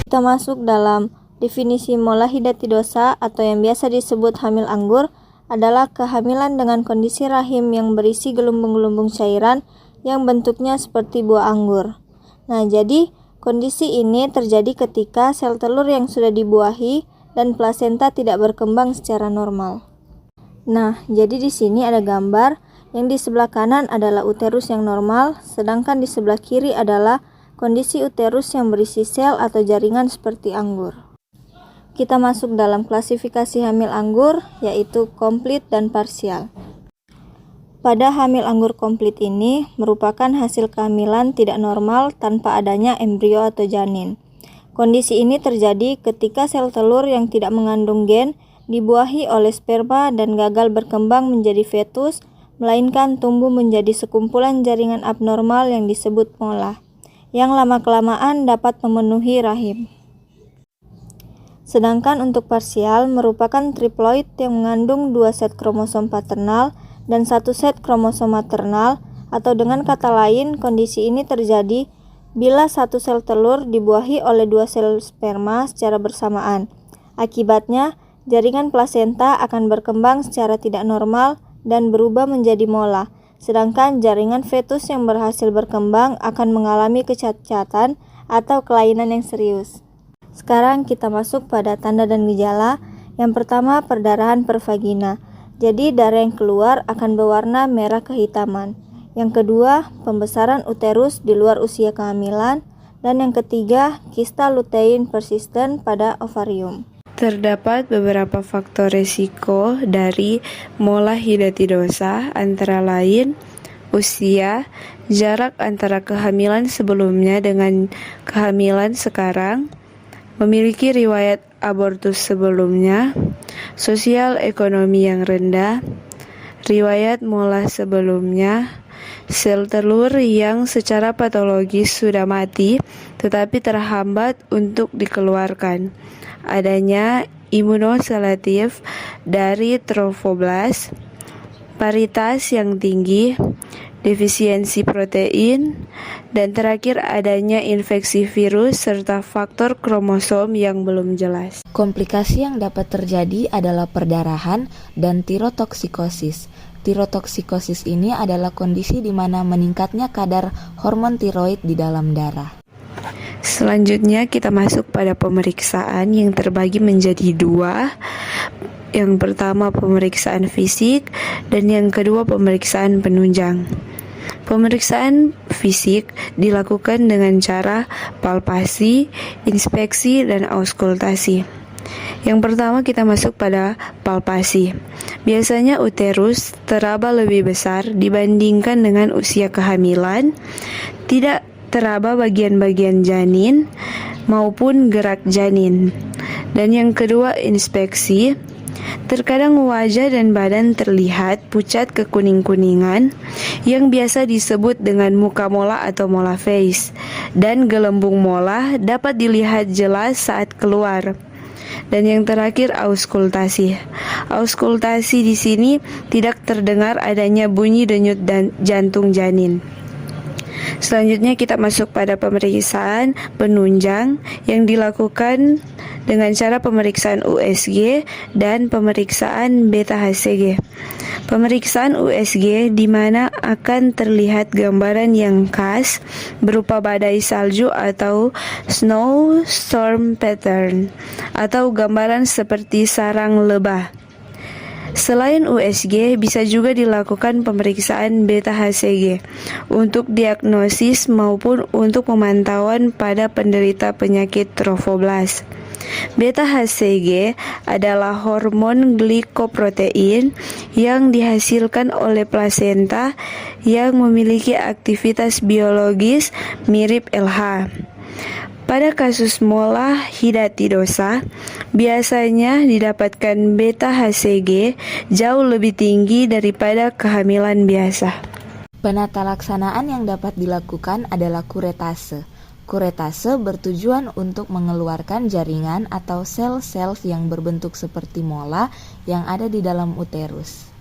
Kita masuk dalam definisi mola hidatidosa atau yang biasa disebut hamil anggur adalah kehamilan dengan kondisi rahim yang berisi gelombang-gelombang cairan yang bentuknya seperti buah anggur. Nah, jadi kondisi ini terjadi ketika sel telur yang sudah dibuahi dan plasenta tidak berkembang secara normal. Nah, jadi di sini ada gambar yang di sebelah kanan adalah uterus yang normal, sedangkan di sebelah kiri adalah kondisi uterus yang berisi sel atau jaringan seperti anggur. Kita masuk dalam klasifikasi hamil anggur, yaitu komplit dan parsial. Pada hamil anggur komplit ini merupakan hasil kehamilan tidak normal tanpa adanya embrio atau janin. Kondisi ini terjadi ketika sel telur yang tidak mengandung gen dibuahi oleh sperma dan gagal berkembang menjadi fetus, melainkan tumbuh menjadi sekumpulan jaringan abnormal yang disebut mola, yang lama-kelamaan dapat memenuhi rahim. Sedangkan untuk parsial merupakan triploid yang mengandung 2 set kromosom paternal dan 1 set kromosom maternal, atau dengan kata lain kondisi ini terjadi bila satu sel telur dibuahi oleh 2 sel sperma secara bersamaan. Akibatnya, jaringan plasenta akan berkembang secara tidak normal dan berubah menjadi mola, sedangkan jaringan fetus yang berhasil berkembang akan mengalami kecacatan atau kelainan yang serius. Sekarang kita masuk pada tanda dan gejala. Yang pertama, perdarahan per vagina. Jadi darah yang keluar akan berwarna merah kehitaman. Yang kedua, pembesaran uterus di luar usia kehamilan. Dan yang ketiga, kista lutein persisten pada ovarium. Terdapat beberapa faktor risiko dari mola hidatidosa, antara lain usia, jarak antara kehamilan sebelumnya dengan kehamilan sekarang, memiliki riwayat abortus sebelumnya, sosial ekonomi yang rendah, riwayat mola sebelumnya, sel telur yang secara patologis sudah mati tetapi terhambat untuk dikeluarkan, adanya imunoselektif dari trofoblast, paritas yang tinggi, defisiensi protein, dan terakhir adanya infeksi virus serta faktor kromosom yang belum jelas. Komplikasi yang dapat terjadi adalah perdarahan dan tirotoksikosis. Tirotoksikosis ini adalah kondisi di mana meningkatnya kadar hormon tiroid di dalam darah. Selanjutnya kita masuk pada pemeriksaan yang terbagi menjadi 2. Yang pertama pemeriksaan fisik dan yang kedua pemeriksaan penunjang. Pemeriksaan fisik dilakukan dengan cara palpasi, inspeksi, dan auskultasi. Yang pertama kita masuk pada palpasi. Biasanya uterus teraba lebih besar dibandingkan dengan usia kehamilan, tidak teraba bagian-bagian janin maupun gerak janin. Dan yang kedua inspeksi. Terkadang wajah dan badan terlihat pucat kekuning-kuningan yang biasa disebut dengan muka mola atau mola face, dan gelembung mola dapat dilihat jelas saat keluar. Dan yang terakhir auskultasi. Auskultasi di sini tidak terdengar adanya bunyi denyut dan jantung janin. Selanjutnya kita masuk pada pemeriksaan penunjang yang dilakukan dengan cara pemeriksaan USG dan pemeriksaan beta HCG. Pemeriksaan USG di mana akan terlihat gambaran yang khas berupa badai salju atau snowstorm pattern atau gambaran seperti sarang lebah. Selain USG, bisa juga dilakukan pemeriksaan beta HCG untuk diagnosis maupun untuk pemantauan pada penderita penyakit trofoblast. Beta HCG adalah hormon glikoprotein yang dihasilkan oleh plasenta yang memiliki aktivitas biologis mirip LH. Pada kasus mola hidatidosa, biasanya didapatkan beta HCG jauh lebih tinggi daripada kehamilan biasa. Penata laksanaan yang dapat dilakukan adalah kuretase. Kuretase bertujuan untuk mengeluarkan jaringan atau sel-sel yang berbentuk seperti mola yang ada di dalam uterus.